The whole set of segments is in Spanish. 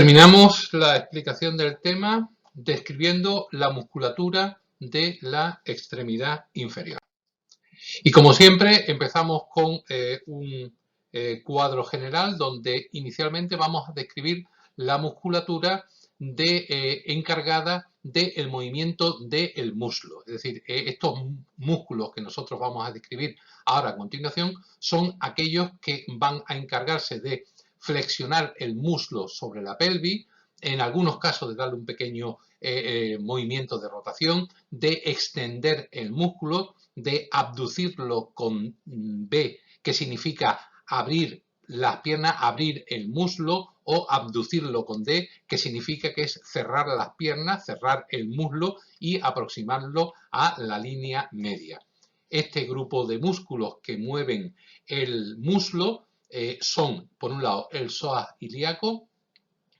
Terminamos la explicación del tema describiendo la musculatura de la extremidad inferior. Y como siempre empezamos con un cuadro general donde inicialmente vamos a describir la musculatura encargada del movimiento del muslo. Es decir, estos músculos que nosotros vamos a describir ahora a continuación son aquellos que van a encargarse de flexionar el muslo sobre la pelvis, en algunos casos de darle un pequeño movimiento de rotación, de extender el músculo, de abducirlo con B, que significa abrir las piernas, abrir el muslo, o abducirlo con D, que significa que es cerrar las piernas, cerrar el muslo y aproximarlo a la línea media. Este grupo de músculos que mueven el muslo son, por un lado, el psoas ilíaco,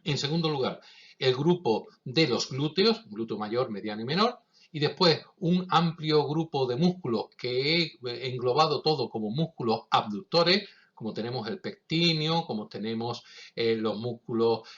en segundo lugar, el grupo de los glúteos, glúteo mayor, mediano y menor, y después un amplio grupo de músculos que he englobado todo como músculos abductores, como tenemos el pectíneo, como tenemos los músculos,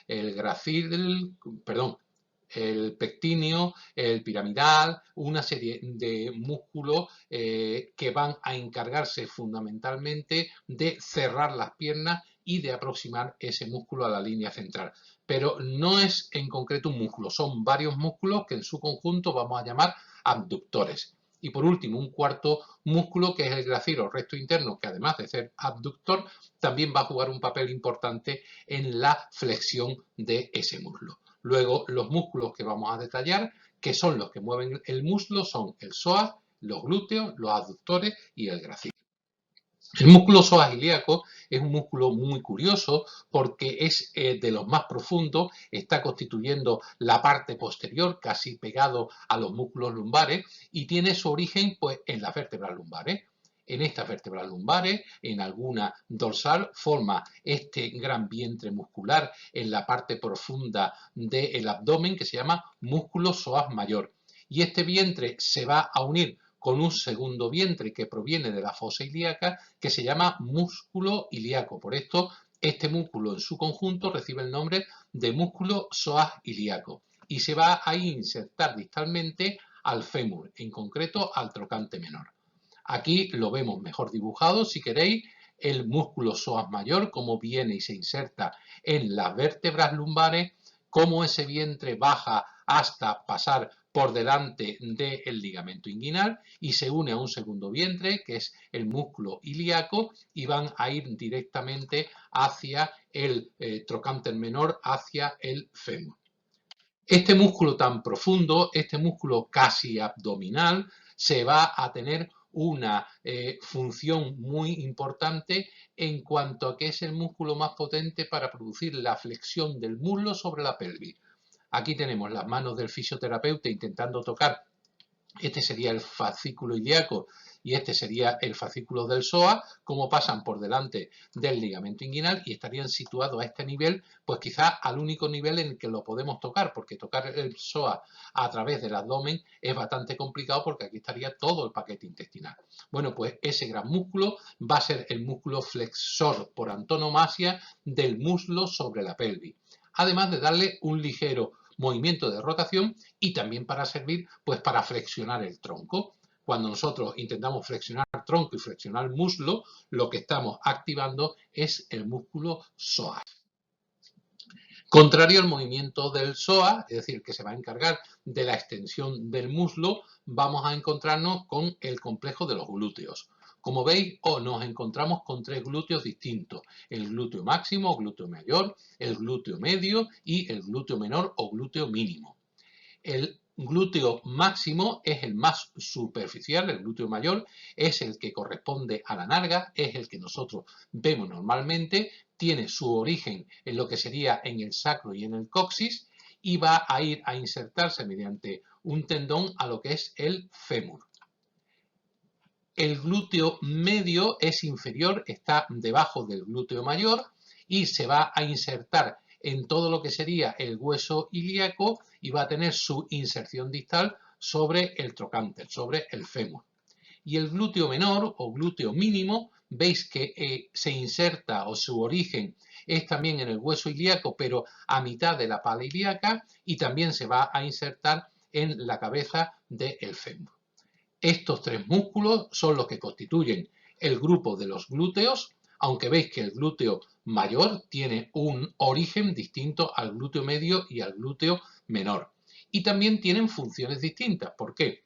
el pectíneo, el piramidal, una serie de músculos que van a encargarse fundamentalmente de cerrar las piernas y de aproximar ese músculo a la línea central. Pero no es en concreto un músculo, son varios músculos que en su conjunto vamos a llamar abductores. Y por último, un cuarto músculo que es el gracilo recto interno, que además de ser abductor, también va a jugar un papel importante en la flexión de ese muslo. Luego, los músculos que vamos a detallar, que son los que mueven el muslo, son el psoas, los glúteos, los abductores y el gracilo. El músculo psoas ilíaco es un músculo muy curioso porque es de los más profundos, está constituyendo la parte posterior, casi pegado a los músculos lumbares, y tiene su origen pues, en las vértebras lumbares. En estas vértebras lumbares, en alguna dorsal, forma este gran vientre muscular en la parte profunda del abdomen que se llama músculo psoas mayor. Y este vientre se va a unir con un segundo vientre que proviene de la fosa ilíaca que se llama músculo ilíaco. Por esto, este músculo en su conjunto recibe el nombre de músculo psoas ilíaco y se va a insertar distalmente al fémur, en concreto al trocante menor. Aquí lo vemos mejor dibujado, si queréis, el músculo psoas mayor, cómo viene y se inserta en las vértebras lumbares, cómo ese vientre baja hasta pasar por delante del ligamento inguinal y se une a un segundo vientre que es el músculo ilíaco y van a ir directamente hacia el trocánter menor, hacia el fémur. Este músculo tan profundo, este músculo casi abdominal, se va a tener una función muy importante en cuanto a que es el músculo más potente para producir la flexión del muslo sobre la pelvis. Aquí tenemos las manos del fisioterapeuta intentando tocar, este sería el fascículo ilíaco y este sería el fascículo del psoas, como pasan por delante del ligamento inguinal y estarían situados a este nivel, pues quizás al único nivel en el que lo podemos tocar, porque tocar el psoas a través del abdomen es bastante complicado porque aquí estaría todo el paquete intestinal. Bueno, pues ese gran músculo va a ser el músculo flexor por antonomasia del muslo sobre la pelvis, además de darle un ligero movimiento de rotación y también para servir pues para flexionar el tronco. Cuando nosotros intentamos flexionar el tronco y flexionar el muslo, lo que estamos activando es el músculo psoas. Contrario al movimiento del psoas, es decir, que se va a encargar de la extensión del muslo, vamos a encontrarnos con el complejo de los glúteos. Como veis, nos encontramos con tres glúteos distintos, el glúteo máximo o glúteo mayor, el glúteo medio y el glúteo menor o glúteo mínimo. El glúteo máximo es el más superficial, el glúteo mayor es el que corresponde a la nalga, es el que nosotros vemos normalmente, tiene su origen en lo que sería en el sacro y en el coxis y va a ir a insertarse mediante un tendón a lo que es el fémur. El glúteo medio es inferior, está debajo del glúteo mayor y se va a insertar en todo lo que sería el hueso ilíaco y va a tener su inserción distal sobre el trocánter, sobre el fémur. Y el glúteo menor o glúteo mínimo, veis que se inserta o su origen es también en el hueso ilíaco, pero a mitad de la pala ilíaca, y también se va a insertar en la cabeza del fémur. Estos tres músculos son los que constituyen el grupo de los glúteos, aunque veis que el glúteo mayor tiene un origen distinto al glúteo medio y al glúteo menor. Y también tienen funciones distintas. ¿Por qué?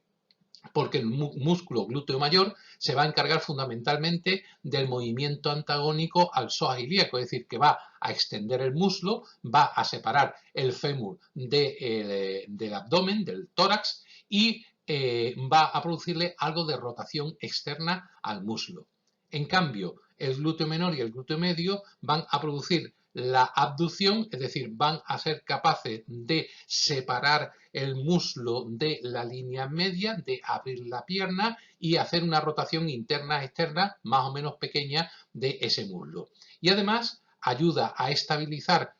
Porque el músculo glúteo mayor se va a encargar fundamentalmente del movimiento antagónico al psoas ilíaco, es decir, que va a extender el muslo, va a separar el fémur del abdomen, del tórax, y va a producirle algo de rotación externa al muslo. En cambio, el glúteo menor y el glúteo medio van a producir la abducción, es decir, van a ser capaces de separar el muslo de la línea media, de abrir la pierna y hacer una rotación interna-externa más o menos pequeña de ese muslo. Y además ayuda a estabilizar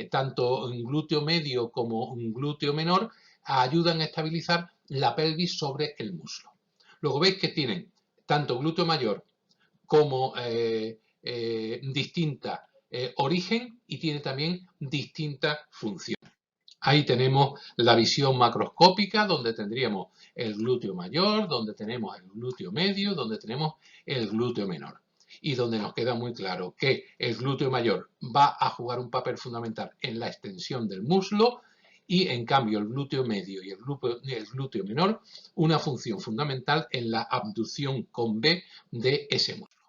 tanto un glúteo medio como un glúteo menor, ayudan a estabilizar la pelvis sobre el muslo. Luego veis que tienen tanto glúteo mayor como distinta origen y tiene también distinta función. Ahí tenemos la visión macroscópica, donde tendríamos el glúteo mayor, donde tenemos el glúteo medio, donde tenemos el glúteo menor. Y donde nos queda muy claro que el glúteo mayor va a jugar un papel fundamental en la extensión del muslo y en cambio el glúteo medio y el glúteo menor una función fundamental en la abducción con B de ese muslo.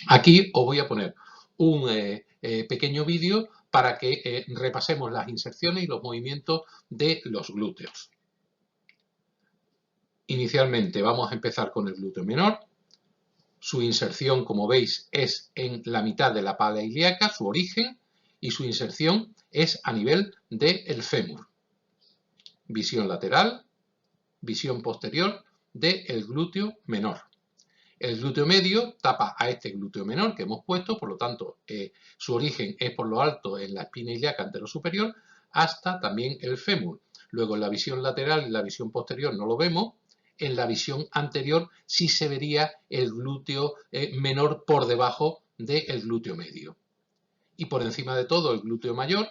Aquí os voy a poner un pequeño vídeo para que repasemos las inserciones y los movimientos de los glúteos. Inicialmente vamos a empezar con el glúteo menor. Su inserción, como veis, es en la mitad de la pala ilíaca, su origen, y su inserción es a nivel del fémur. Visión lateral, visión posterior del glúteo menor. El glúteo medio tapa a este glúteo menor que hemos puesto, por lo tanto, su origen es por lo alto en la espina ilíaca anterosuperior hasta también el fémur. Luego en la visión lateral y la visión posterior no lo vemos. En la visión anterior sí se vería el glúteo menor por debajo del glúteo medio. Y por encima de todo el glúteo mayor,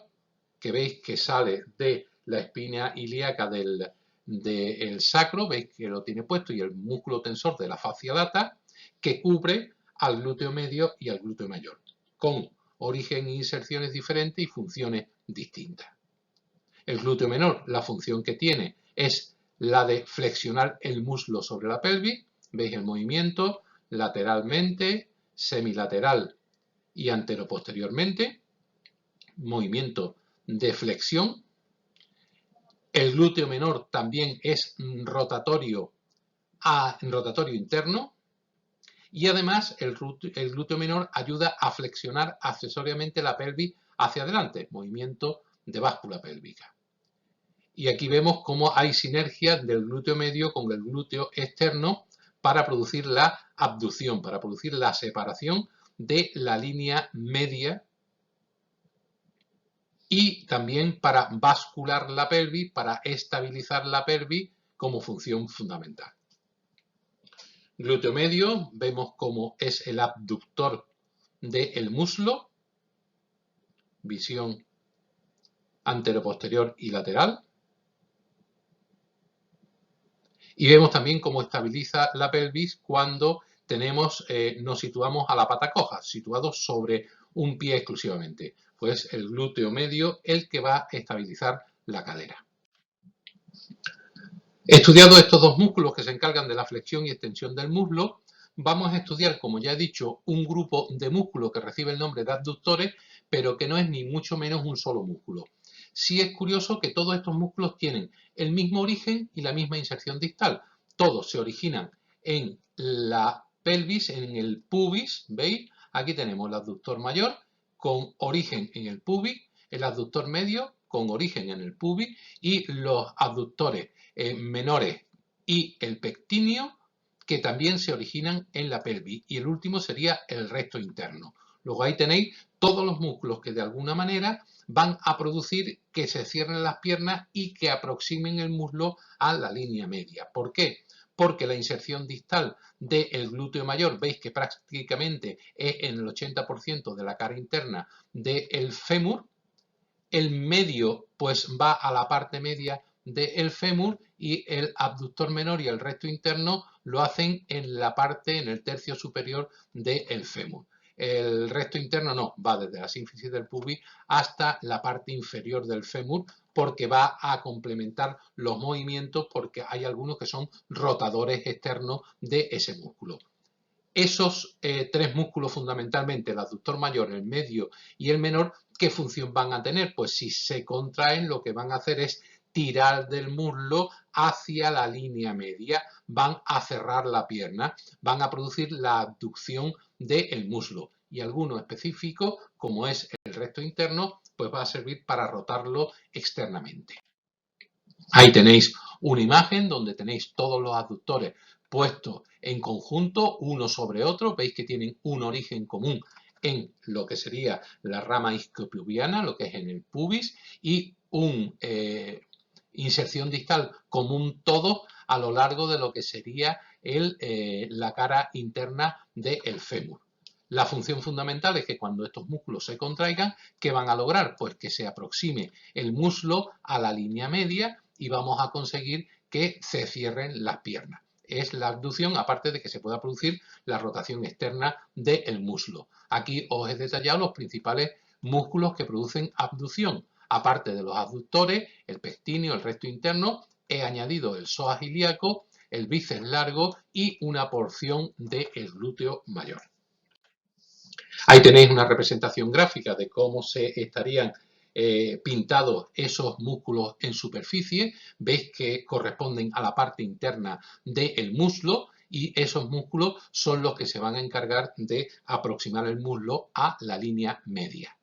que veis que sale de la espina ilíaca del sacro, veis que lo tiene puesto, y el músculo tensor de la fascia lata, que cubre al glúteo medio y al glúteo mayor, con origen e inserciones diferentes y funciones distintas. El glúteo menor, la función que tiene es la de flexionar el muslo sobre la pelvis, veis el movimiento lateralmente, semilateral y anteroposteriormente, movimiento de flexión. El glúteo menor también es rotatorio interno, y además el glúteo menor ayuda a flexionar accesoriamente la pelvis hacia adelante, movimiento de báscula pélvica. Y aquí vemos cómo hay sinergia del glúteo medio con el glúteo externo para producir la abducción, para producir la separación de la línea media y también para bascular la pelvis, para estabilizar la pelvis como función fundamental. Glúteo medio, vemos cómo es el abductor del muslo, visión anteroposterior y lateral. Y vemos también cómo estabiliza la pelvis cuando nos situamos a la pata coja, situados sobre un pie exclusivamente. Pues el glúteo medio el que va a estabilizar la cadera. Estudiados estos dos músculos que se encargan de la flexión y extensión del muslo, vamos a estudiar, como ya he dicho, un grupo de músculos que recibe el nombre de abductores, pero que no es ni mucho menos un solo músculo. Sí es curioso que todos estos músculos tienen el mismo origen y la misma inserción distal. Todos se originan en la pelvis, en el pubis, ¿veis? Aquí tenemos el abductor mayor con origen en el pubis, el abductor medio con origen en el pubis y los abductores menores y el pectíneo, que también se originan en la pelvis, y el último sería el recto interno. Luego ahí tenéis todos los músculos que de alguna manera van a producir que se cierren las piernas y que aproximen el muslo a la línea media. ¿Por qué? porque la inserción distal del glúteo mayor, veis que prácticamente es en el 80% de la cara interna del fémur. El medio pues va a la parte media del fémur y el abductor menor y el recto interno lo hacen en la parte, en el tercio superior del fémur. El recto interno no, va desde la sínfisis del pubis hasta la parte inferior del fémur, porque va a complementar los movimientos, porque hay algunos que son rotadores externos de ese músculo. Esos tres músculos fundamentalmente, el abductor mayor, el medio y el menor, ¿qué función van a tener? Pues si se contraen, lo que van a hacer es tirar del muslo hacia la línea media, van a cerrar la pierna, van a producir la abducción del muslo. Y alguno específico, como es el recto interno, pues va a servir para rotarlo externamente. Ahí tenéis una imagen donde tenéis todos los abductores puestos en conjunto, uno sobre otro. Veis que tienen un origen común en lo que sería la rama isquiopubiana, lo que es en el pubis, y una inserción distal común todo a lo largo de lo que sería la cara interna del fémur. La función fundamental es que cuando estos músculos se contraigan, ¿qué van a lograr? Pues que se aproxime el muslo a la línea media y vamos a conseguir que se cierren las piernas. Es la abducción, aparte de que se pueda producir la rotación externa del muslo. Aquí os he detallado los principales músculos que producen abducción. Aparte de los abductores, el pectíneo, el recto interno, he añadido el psoas ilíaco, el bíceps largo y una porción del glúteo mayor. Ahí tenéis una representación gráfica de cómo se estarían pintados esos músculos en superficie. Veis que corresponden a la parte interna del muslo y esos músculos son los que se van a encargar de aproximar el muslo a la línea media.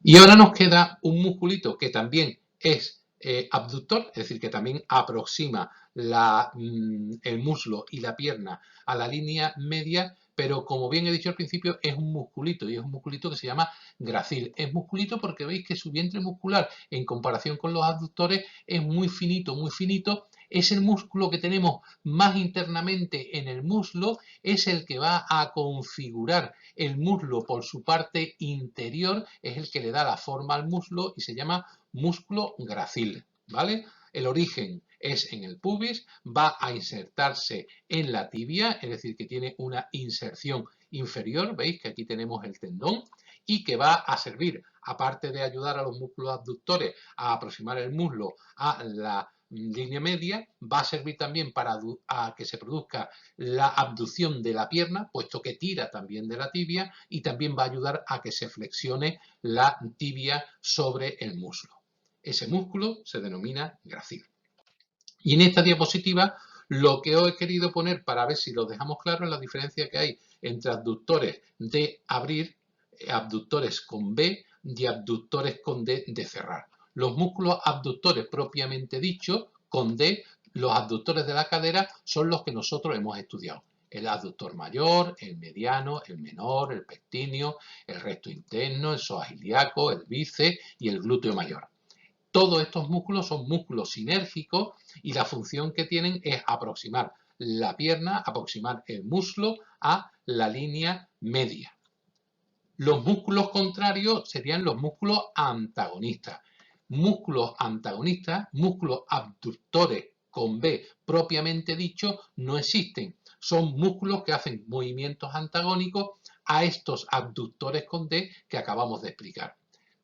Y ahora nos queda un musculito que también es abductor, es decir, que también aproxima el muslo y la pierna a la línea media, pero como bien he dicho al principio, es un musculito y es un musculito que se llama gracil. Es musculito porque veis que su vientre muscular en comparación con los abductores es muy finito, muy finito. Es el músculo que tenemos más internamente en el muslo, es el que va a configurar el muslo por su parte interior, es el que le da la forma al muslo y se llama músculo gracil, ¿vale? El origen es en el pubis, va a insertarse en la tibia, es decir, que tiene una inserción inferior, veis que aquí tenemos el tendón, y que va a servir, aparte de ayudar a los músculos abductores a aproximar el muslo a la línea media, va a servir también para que se produzca la abducción de la pierna, puesto que tira también de la tibia, y también va a ayudar a que se flexione la tibia sobre el muslo. Ese músculo se denomina gracil. Y en esta diapositiva lo que os he querido poner para ver si lo dejamos claro es la diferencia que hay entre abductores de abrir, abductores con B y abductores con D de cerrar. Los músculos abductores propiamente dicho, con D, los abductores de la cadera son los que nosotros hemos estudiado. El abductor mayor, el mediano, el menor, el pectíneo, el recto interno, el psoas ilíaco, el bíceps y el glúteo mayor. Todos estos músculos son músculos sinérgicos y la función que tienen es aproximar la pierna, aproximar el muslo a la línea media. Los músculos contrarios serían los músculos antagonistas. Músculos antagonistas, músculos abductores con B propiamente dicho, no existen. Son músculos que hacen movimientos antagónicos a estos abductores con D que acabamos de explicar.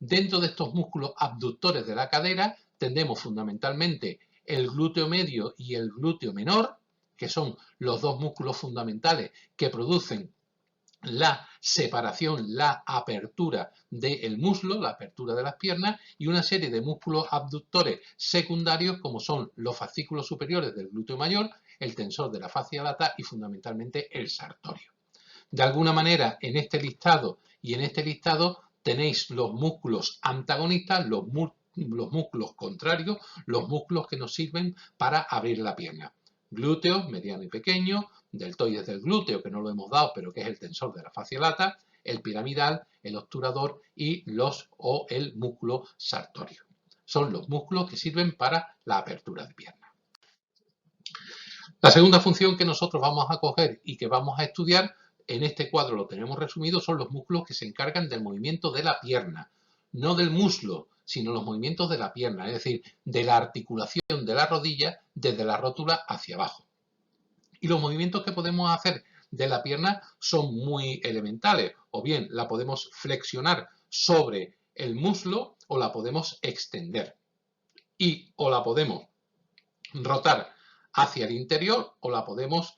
Dentro de estos músculos abductores de la cadera tenemos fundamentalmente el glúteo medio y el glúteo menor, que son los dos músculos fundamentales que producen la separación, la apertura del muslo, la apertura de las piernas, y una serie de músculos abductores secundarios como son los fascículos superiores del glúteo mayor, el tensor de la fascia lata y fundamentalmente el sartorio. De alguna manera, en este listado tenéis los músculos antagonistas, los músculos contrarios, los músculos que nos sirven para abrir la pierna. Glúteo, mediano y pequeño, deltoides del glúteo, que no lo hemos dado, pero que es el tensor de la fascia lata, el piramidal, el obturador y el músculo sartorio. Son los músculos que sirven para la apertura de pierna. La segunda función que nosotros vamos a coger y que vamos a estudiar, en este cuadro lo tenemos resumido, son los músculos que se encargan del movimiento de la pierna, no del muslo, sino los movimientos de la pierna, es decir, de la articulación de la rodilla desde la rótula hacia abajo. Y los movimientos que podemos hacer de la pierna son muy elementales, o bien la podemos flexionar sobre el muslo o la podemos extender. Y o la podemos rotar hacia el interior o la podemos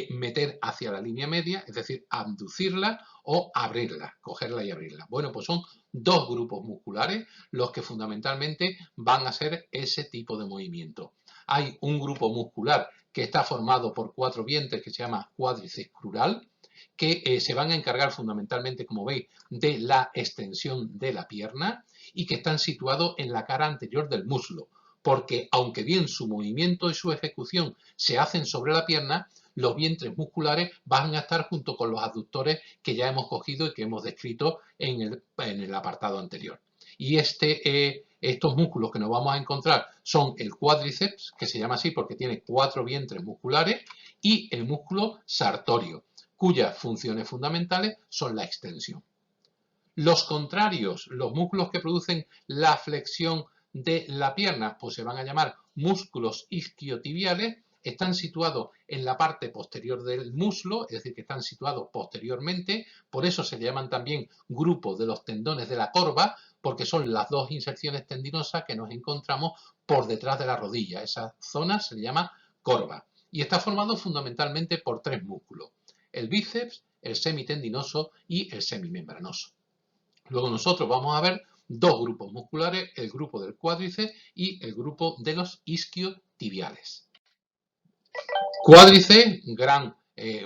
meter hacia la línea media, es decir, abducirla o abrirla, cogerla y abrirla. Bueno, pues son dos grupos musculares los que fundamentalmente van a hacer ese tipo de movimiento. Hay un grupo muscular que está formado por 4 vientres que se llama cuádriceps crural, que se van a encargar fundamentalmente, como veis, de la extensión de la pierna y que están situados en la cara anterior del muslo, porque aunque bien su movimiento y su ejecución se hacen sobre la pierna, los vientres musculares van a estar junto con los aductores que ya hemos cogido y que hemos descrito en el apartado anterior. Y estos músculos que nos vamos a encontrar son el cuádriceps, que se llama así porque tiene 4 vientres musculares, y el músculo sartorio, cuyas funciones fundamentales son la extensión. Los contrarios, los músculos que producen la flexión de la pierna, pues se van a llamar músculos isquiotibiales, están situados en la parte posterior del muslo, es decir, que están situados posteriormente, por eso se llaman también grupos de los tendones de la corva, porque son las dos inserciones tendinosas que nos encontramos por detrás de la rodilla. Esa zona se le llama corva y está formado fundamentalmente por 3 músculos: el bíceps, el semitendinoso y el semimembranoso. Luego nosotros vamos a ver dos grupos musculares, el grupo del cuádriceps y el grupo de los isquiotibiales. Cuádriceps, gran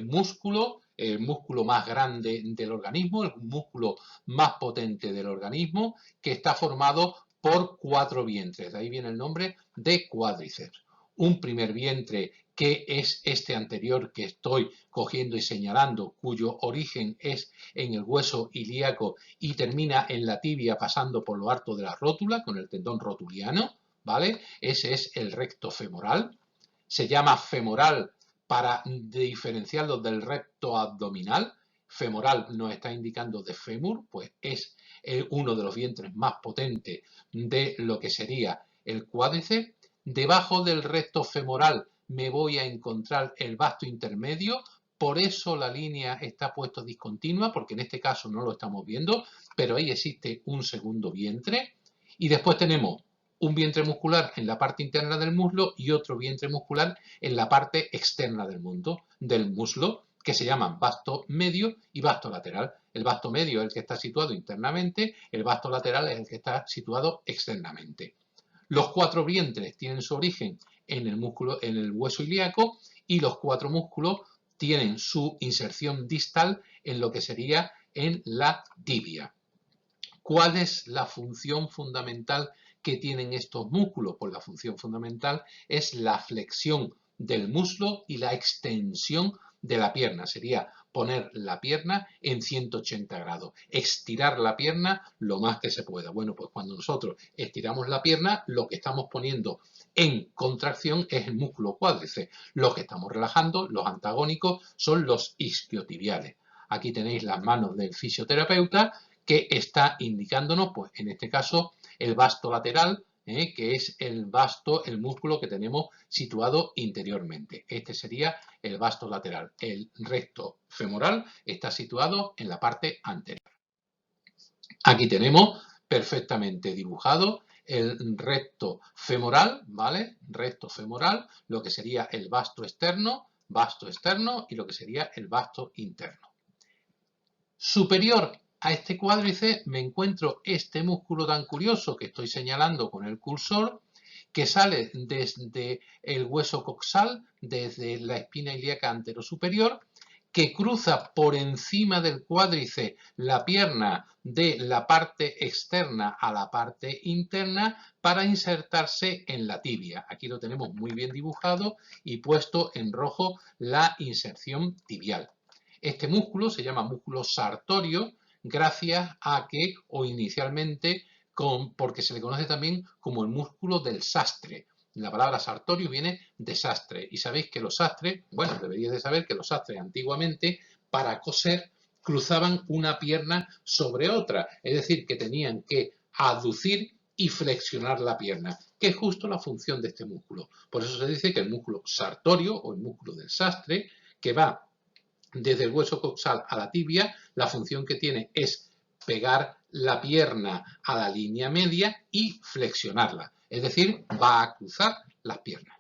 músculo, el músculo más grande del organismo, el músculo más potente del organismo, que está formado por 4 vientres. De ahí viene el nombre de cuádriceps. Un primer vientre que es este anterior que estoy cogiendo y señalando, cuyo origen es en el hueso ilíaco y termina en la tibia pasando por lo alto de la rótula con el tendón rotuliano, ¿vale? Ese es el recto femoral. Se llama femoral para diferenciarlo del recto abdominal. Femoral nos está indicando de fémur, pues es uno de los vientres más potentes de lo que sería el cuádriceps. Debajo del recto femoral me voy a encontrar el vasto intermedio, por eso la línea está puesta discontinua, porque en este caso no lo estamos viendo, pero ahí existe un segundo vientre. Y después tenemos un vientre muscular en la parte interna del muslo y otro vientre muscular en la parte externa del muslo, que se llaman vasto medio y vasto lateral. El vasto medio es el que está situado internamente, el vasto lateral es el que está situado externamente. Los 4 vientres tienen su origen en el hueso ilíaco y los 4 músculos tienen su inserción distal en lo que sería en la tibia. ¿Cuál es la función fundamental que tienen estos músculos? Pues la función fundamental es la flexión del muslo y la extensión de la pierna. Sería poner la pierna en 180 grados, estirar la pierna lo más que se pueda. Bueno, pues cuando nosotros estiramos la pierna, lo que estamos poniendo en contracción es el músculo cuádriceps. Lo que estamos relajando, los antagónicos, son los isquiotibiales. Aquí tenéis las manos del fisioterapeuta que está indicándonos, pues en este caso, el vasto lateral, que es el músculo que tenemos situado interiormente. Este sería el vasto lateral. El recto femoral está situado en la parte anterior. Aquí tenemos perfectamente dibujado el recto femoral, ¿vale? Recto femoral, lo que sería el vasto externo y lo que sería el vasto interno. Superior a este cuádriceps me encuentro este músculo tan curioso que estoy señalando con el cursor, que sale desde el hueso coxal, desde la espina ilíaca anterosuperior, que cruza por encima del cuádriceps la pierna de la parte externa a la parte interna para insertarse en la tibia. Aquí lo tenemos muy bien dibujado y puesto en rojo la inserción tibial. Este músculo se llama músculo sartorio gracias a que, o inicialmente, porque se le conoce también como el músculo del sastre. La palabra sartorio viene de sastre. Y sabéis que los sastres, bueno, deberíais de saber que los sastres antiguamente, para coser, cruzaban una pierna sobre otra. Es decir, que tenían que aducir y flexionar la pierna, que es justo la función de este músculo. Por eso se dice que el músculo sartorio o el músculo del sastre, que va desde el hueso coxal a la tibia, la función que tiene es pegar la pierna a la línea media y flexionarla. Es decir, va a cruzar las piernas.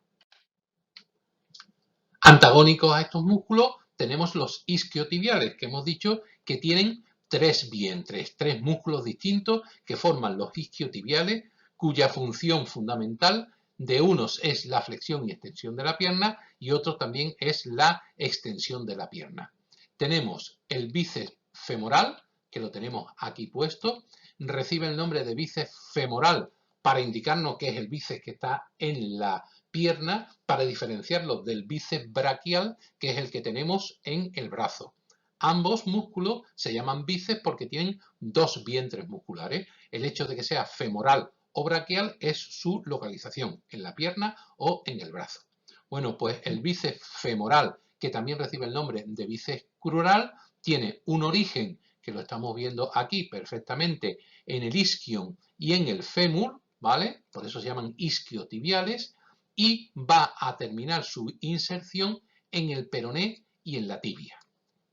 Antagónicos a estos músculos tenemos los isquiotibiales, que hemos dicho que tienen tres vientres, tres músculos distintos que forman los isquiotibiales, cuya función fundamental de unos es la flexión y extensión de la pierna y otro también es la extensión de la pierna. Tenemos el bíceps femoral, que lo tenemos aquí puesto, recibe el nombre de bíceps femoral para indicarnos que es el bíceps que está en la pierna, para diferenciarlo del bíceps braquial, que es el que tenemos en el brazo. Ambos músculos se llaman bíceps porque tienen dos vientres musculares. El hecho de que sea femoral o braquial es su localización, en la pierna o en el brazo. Bueno, pues el bíceps femoral, que también recibe el nombre de bíceps crural, tiene un origen, que lo estamos viendo aquí perfectamente, en el isquion y en el fémur, ¿vale? Por eso se llaman isquiotibiales, y va a terminar su inserción en el peroné y en la tibia.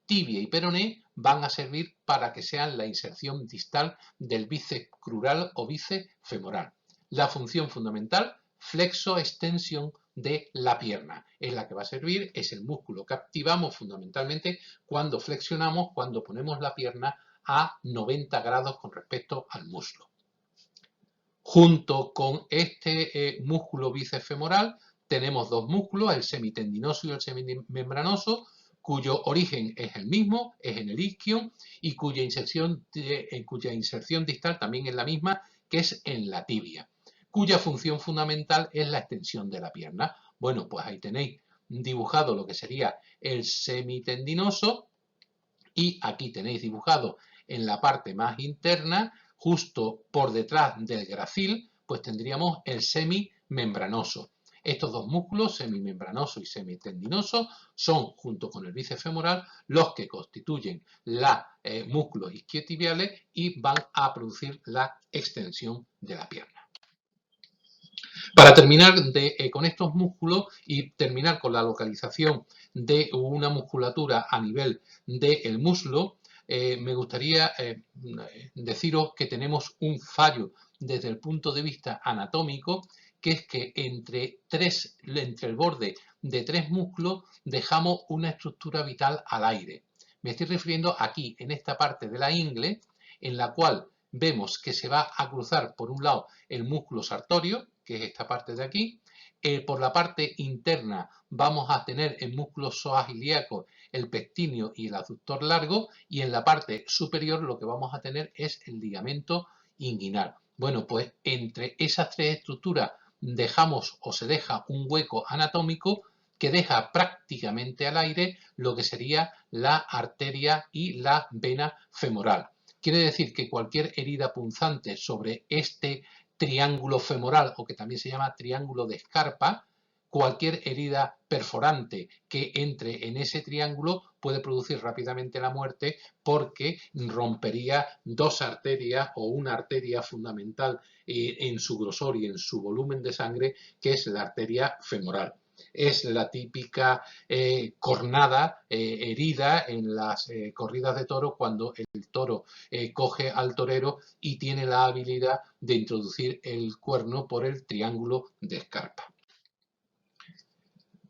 Tibia y peroné van a servir para que sean la inserción distal del bíceps crural o bíceps femoral. La función fundamental, flexo-extensión de la pierna. Es la que va a servir, es el músculo que activamos fundamentalmente cuando flexionamos, cuando ponemos la pierna a 90 grados con respecto al muslo. Junto con este músculo bíceps femoral tenemos dos músculos, el semitendinoso y el semimembranoso, cuyo origen es el mismo, es en el isquion, y cuya inserción distal también es la misma, que es en la tibia, cuya función fundamental es la extensión de la pierna. Bueno, pues ahí tenéis dibujado lo que sería el semitendinoso, y aquí tenéis dibujado en la parte más interna, justo por detrás del gracil, pues tendríamos el semimembranoso. Estos dos músculos, semimembranoso y semitendinoso, son, junto con el bíceps femoral, los que constituyen los músculos isquiotibiales y van a producir la extensión de la pierna. Para terminar con estos músculos y terminar con la localización de una musculatura a nivel del muslo, me gustaría deciros que tenemos un fallo desde el punto de vista anatómico, que es que entre el borde de tres músculos dejamos una estructura vital al aire. Me estoy refiriendo aquí, en esta parte de la ingle, en la cual vemos que se va a cruzar por un lado el músculo sartorio, que es esta parte de aquí. Por la parte interna vamos a tener el músculo psoas ilíaco, el pectíneo y el aductor largo, y en la parte superior lo que vamos a tener es el ligamento inguinal. Bueno, pues entre esas tres estructuras dejamos o se deja un hueco anatómico que deja prácticamente al aire lo que sería la arteria y la vena femoral. Quiere decir que cualquier herida punzante sobre este triángulo femoral, o que también se llama triángulo de Scarpa, cualquier herida perforante que entre en ese triángulo puede producir rápidamente la muerte, porque rompería dos arterias o una arteria fundamental en su grosor y en su volumen de sangre, que es la arteria femoral. Es la típica cornada, herida en las corridas de toro, cuando el toro coge al torero y tiene la habilidad de introducir el cuerno por el triángulo de Scarpa.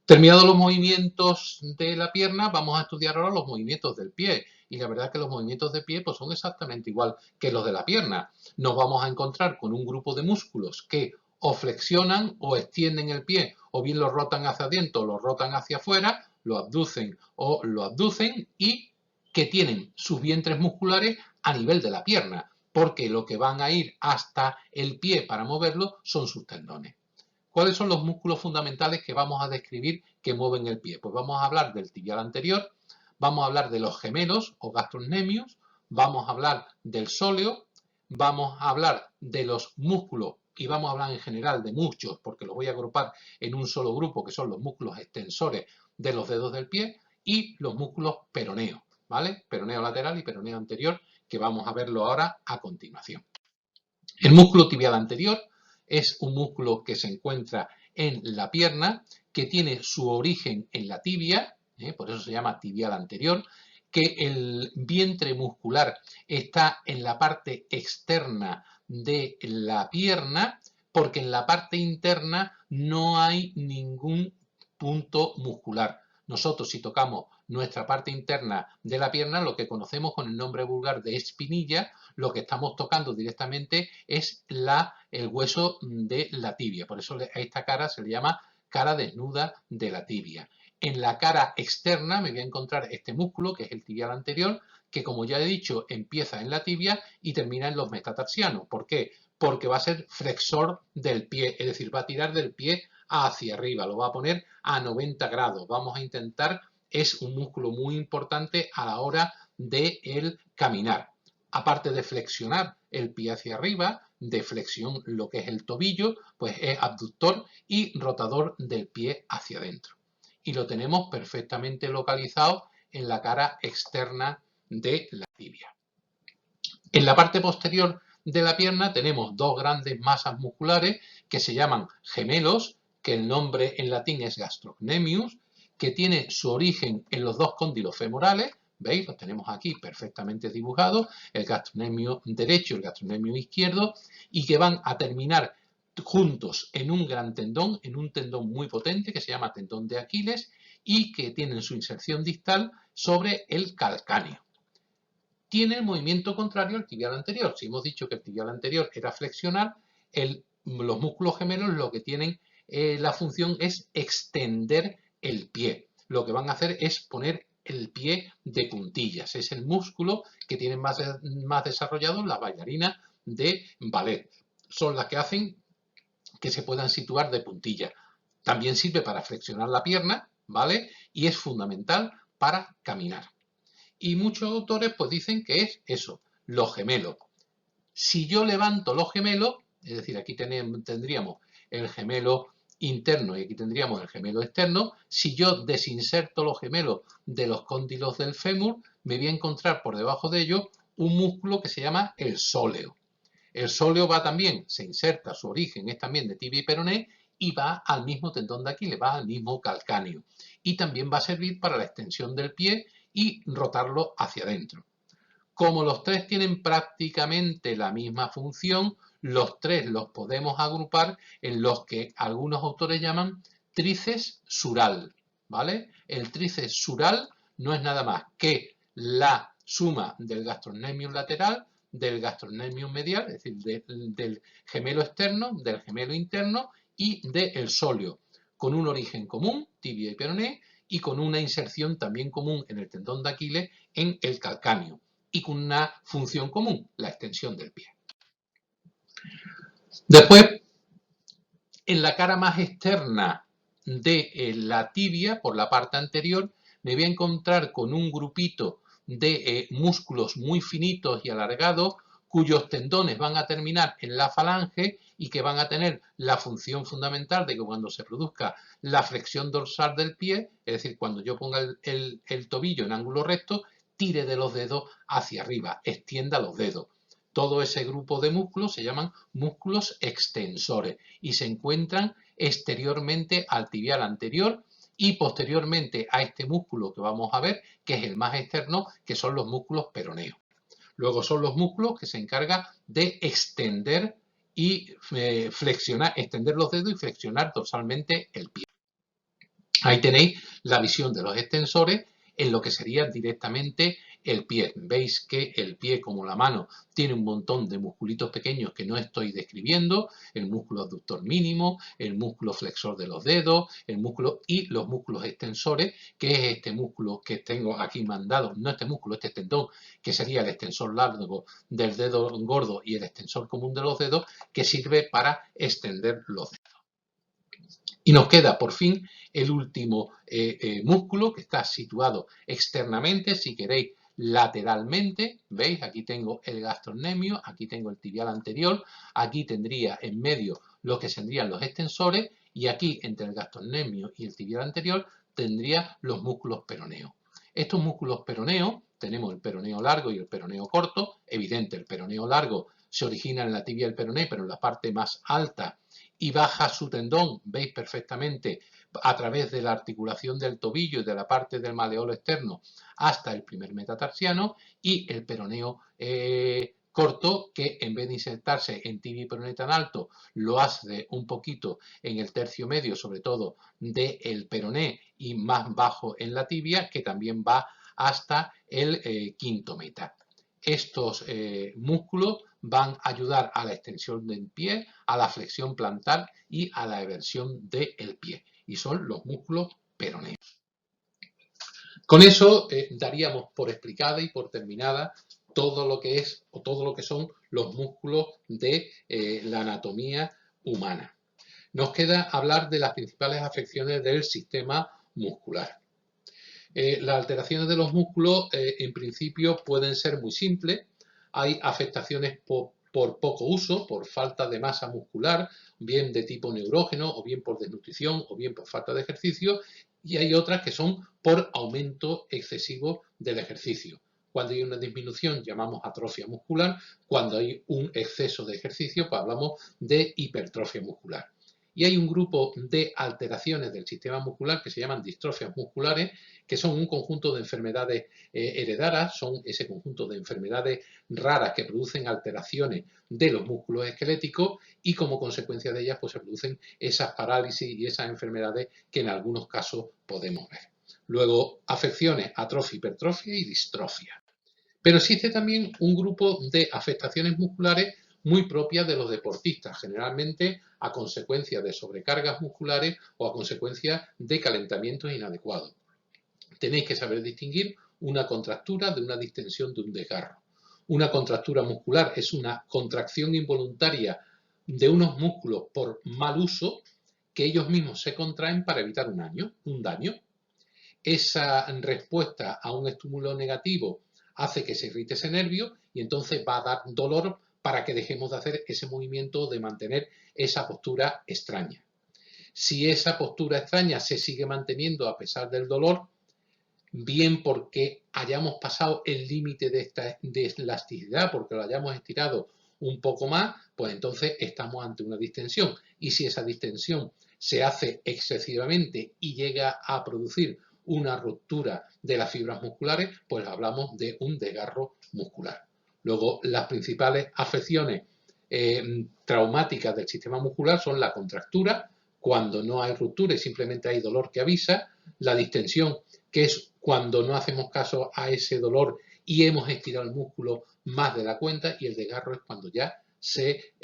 Terminados los movimientos de la pierna, vamos a estudiar ahora los movimientos del pie. Y la verdad es que los movimientos de pie pues, son exactamente igual que los de la pierna. Nos vamos a encontrar con un grupo de músculos que o flexionan o extienden el pie, o bien lo rotan hacia adentro o lo rotan hacia afuera, lo abducen o lo abducen, y que tienen sus vientres musculares a nivel de la pierna, porque lo que van a ir hasta el pie para moverlo son sus tendones. ¿Cuáles son los músculos fundamentales que vamos a describir que mueven el pie? Pues vamos a hablar del tibial anterior, vamos a hablar de los gemelos o gastrocnemius, vamos a hablar del sóleo, vamos a hablar de los músculos y vamos a hablar en general de muchos, porque los voy a agrupar en un solo grupo, que son los músculos extensores de los dedos del pie y los músculos peroneos, ¿vale? Peroneo lateral y peroneo anterior, que vamos a verlo ahora a continuación. El músculo tibial anterior es un músculo que se encuentra en la pierna, que tiene su origen en la tibia, por eso se llama tibial anterior, que el vientre muscular está en la parte externa de la pierna, porque en la parte interna no hay ningún punto muscular. Nosotros, si tocamos nuestra parte interna de la pierna, lo que conocemos con el nombre vulgar de espinilla, lo que estamos tocando directamente es el hueso de la tibia. Por eso a esta cara se le llama cara desnuda de la tibia. En la cara externa me voy a encontrar este músculo, que es el tibial anterior, que como ya he dicho, empieza en la tibia y termina en los metatarsianos. ¿Por qué? Porque va a ser flexor del pie, es decir, va a tirar del pie hacia arriba, lo va a poner a 90 grados. Vamos a intentar, es un músculo muy importante a la hora de el caminar. Aparte de flexionar el pie hacia arriba, de flexión lo que es el tobillo, pues es abductor y rotador del pie hacia adentro. Y lo tenemos perfectamente localizado en la cara externa de la tibia. En la parte posterior de la pierna tenemos dos grandes masas musculares que se llaman gemelos, que el nombre en latín es gastrocnemius, que tiene su origen en los dos cóndilos femorales. ¿Veis? Los tenemos aquí perfectamente dibujados, el gastrocnemio derecho y el gastrocnemio izquierdo, y que van a terminar juntos en un gran tendón, en un tendón muy potente que se llama tendón de Aquiles y que tienen su inserción distal sobre el calcáneo. Tiene el movimiento contrario al tibial anterior. Si hemos dicho que el tibial anterior era flexionar, los músculos gemelos lo que tienen la función es extender el pie. Lo que van a hacer es poner el pie de puntillas. Es el músculo que tienen más desarrollado las bailarinas de ballet. Son las que hacen que se puedan situar de puntilla. También sirve para flexionar la pierna, ¿vale? Y es fundamental para caminar. Y muchos autores pues dicen que es eso, los gemelos. Si yo levanto los gemelos, es decir, aquí tendríamos el gemelo interno y aquí tendríamos el gemelo externo, si yo desinserto los gemelos de los cóndilos del fémur, me voy a encontrar por debajo de ellos un músculo que se llama el sóleo. El sóleo va también, se inserta, su origen es también de tibia y peroné y va al mismo tendón de Aquiles, va al mismo calcáneo. Y también va a servir para la extensión del pie y rotarlo hacia adentro. Como los tres tienen prácticamente la misma función, los tres los podemos agrupar en los que algunos autores llaman tríceps sural, ¿vale? El tríceps sural no es nada más que la suma del gastrocnemius lateral, del gastrocnemius medial, es decir, del gemelo externo, del gemelo interno y del sóleo, con un origen común, tibia y peroné, y con una inserción también común en el tendón de Aquiles en el calcáneo y con una función común, la extensión del pie. Después, en la cara más externa de la tibia, por la parte anterior, me voy a encontrar con un grupito de músculos muy finitos y alargados cuyos tendones van a terminar en la falange y que van a tener la función fundamental de que cuando se produzca la flexión dorsal del pie, es decir, cuando yo ponga el tobillo en ángulo recto, tire de los dedos hacia arriba, extienda los dedos. Todo ese grupo de músculos se llaman músculos extensores y se encuentran exteriormente al tibial anterior y posteriormente a este músculo que vamos a ver, que es el más externo, que son los músculos peroneos. Luego son los músculos que se encargan de extender y flexionar, extender los dedos y flexionar dorsalmente el pie. Ahí tenéis la visión de los extensores en lo que sería directamente el pie. Veis que el pie, como la mano, tiene un montón de musculitos pequeños que no estoy describiendo, el músculo abductor mínimo, el músculo flexor de los dedos, el músculo y los músculos extensores, que es este músculo que tengo aquí mandado, no este músculo, este tendón, que sería el extensor largo del dedo gordo y el extensor común de los dedos, que sirve para extender los dedos. Y nos queda por fin el último músculo que está situado externamente. Si queréis lateralmente, ¿veis? Aquí tengo el gastrocnemio, aquí tengo el tibial anterior, aquí tendría en medio lo que serían los extensores y aquí entre el gastrocnemio y el tibial anterior tendría los músculos peroneos. Estos músculos peroneos, tenemos el peroneo largo y el peroneo corto. Evidente, el peroneo largo se origina en la tibia del peroné, pero en la parte más alta, y baja su tendón, veis perfectamente, a través de la articulación del tobillo y de la parte del maleolo externo hasta el primer metatarsiano, y el peroneo corto, que en vez de insertarse en tibia y peroné tan alto, lo hace un poquito en el tercio medio, sobre todo del peroné, y más bajo en la tibia, que también va hasta el quinto meta. Estos músculos van a ayudar a la extensión del pie, a la flexión plantar y a la eversión del pie. Y son los músculos peroneos. Con eso daríamos por explicada y por terminada todo lo que es o todo lo que son los músculos de la anatomía humana. Nos queda hablar de las principales afecciones del sistema muscular. Las alteraciones de los músculos en principio pueden ser muy simples. Hay afectaciones por poco uso, por falta de masa muscular, bien de tipo neurógeno, o bien por desnutrición, o bien por falta de ejercicio, y hay otras que son por aumento excesivo del ejercicio. Cuando hay una disminución llamamos atrofia muscular, cuando hay un exceso de ejercicio pues hablamos de hipertrofia muscular. Y hay un grupo de alteraciones del sistema muscular que se llaman distrofias musculares, que son un conjunto de enfermedades heredadas, son ese conjunto de enfermedades raras que producen alteraciones de los músculos esqueléticos y como consecuencia de ellas pues se producen esas parálisis y esas enfermedades que en algunos casos podemos ver. Luego, afecciones, atrofia, hipertrofia y distrofia. Pero existe también un grupo de afectaciones musculares muy propias de los deportistas, generalmente a consecuencia de sobrecargas musculares o a consecuencia de calentamientos inadecuados. Tenéis que saber distinguir una contractura de una distensión de un desgarro. Una contractura muscular es una contracción involuntaria de unos músculos por mal uso que ellos mismos se contraen para evitar un daño. Esa respuesta a un estímulo negativo hace que se irrite ese nervio y entonces va a dar dolor para que dejemos de hacer ese movimiento de mantener esa postura extraña. Si esa postura extraña se sigue manteniendo a pesar del dolor, bien porque hayamos pasado el límite de elasticidad, porque lo hayamos estirado un poco más, pues entonces estamos ante una distensión. Y si esa distensión se hace excesivamente y llega a producir una ruptura de las fibras musculares, pues hablamos de un desgarro muscular. Luego, las principales afecciones traumáticas del sistema muscular son la contractura, cuando no hay ruptura y simplemente hay dolor que avisa, la distensión, que es cuando no hacemos caso a ese dolor y hemos estirado el músculo más de la cuenta, y el desgarro es cuando ya se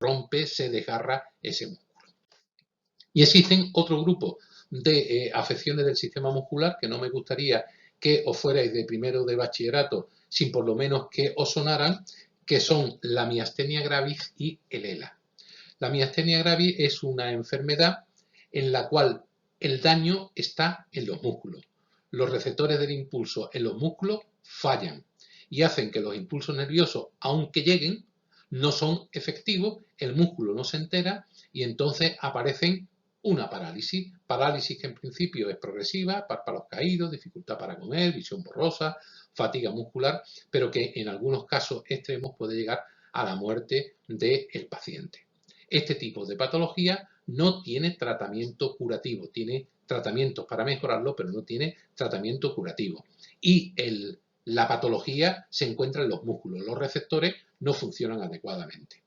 rompe, se desgarra ese músculo. Y existen otro grupo de afecciones del sistema muscular que no me gustaría que os fuerais de primero de bachillerato sin por lo menos que os sonaran, que son la miastenia gravis y el ELA. La miastenia gravis es una enfermedad en la cual el daño está en los músculos. Los receptores del impulso en los músculos fallan y hacen que los impulsos nerviosos, aunque lleguen, no son efectivos, el músculo no se entera y entonces aparecen una parálisis. Parálisis que en principio es progresiva, párpados caídos, dificultad para comer, visión borrosa, fatiga muscular, pero que en algunos casos extremos puede llegar a la muerte del paciente. Este tipo de patología no tiene tratamiento curativo, tiene tratamientos para mejorarlo, pero no tiene tratamiento curativo. Y la patología se encuentra en los músculos, los receptores no funcionan adecuadamente.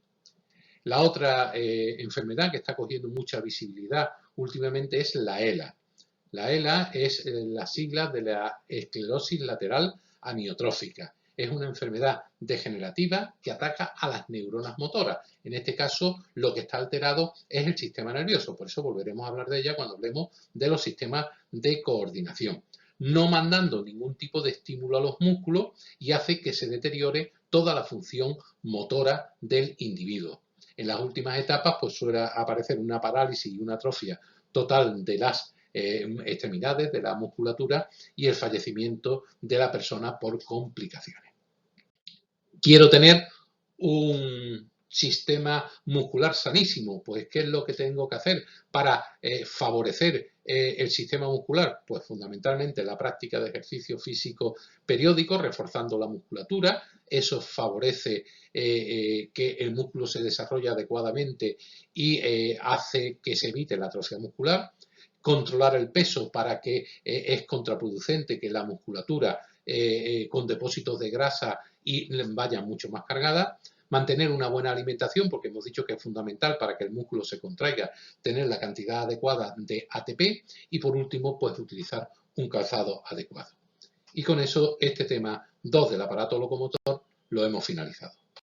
La otra enfermedad que está cogiendo mucha visibilidad últimamente es la ELA. La ELA es la sigla de la esclerosis lateral amiotrófica. Es una enfermedad degenerativa que ataca a las neuronas motoras. En este caso, lo que está alterado es el sistema nervioso. Por eso volveremos a hablar de ella cuando hablemos de los sistemas de coordinación. No mandando ningún tipo de estímulo a los músculos y hace que se deteriore toda la función motora del individuo. En las últimas etapas, pues suele aparecer una parálisis y una atrofia total de las extremidades de la musculatura y el fallecimiento de la persona por complicaciones. Quiero tener un sistema muscular sanísimo, pues ¿qué es lo que tengo que hacer para favorecer el sistema muscular? Pues fundamentalmente la práctica de ejercicio físico periódico, reforzando la musculatura. Eso favorece que el músculo se desarrolle adecuadamente y hace que se evite la atrofia muscular. Controlar el peso para que es contraproducente que la musculatura con depósitos de grasa y vaya mucho más cargada. Mantener una buena alimentación, porque hemos dicho que es fundamental para que el músculo se contraiga, tener la cantidad adecuada de ATP y por último, pues utilizar un calzado adecuado. Y con eso, este tema 2 del aparato locomotor lo hemos finalizado.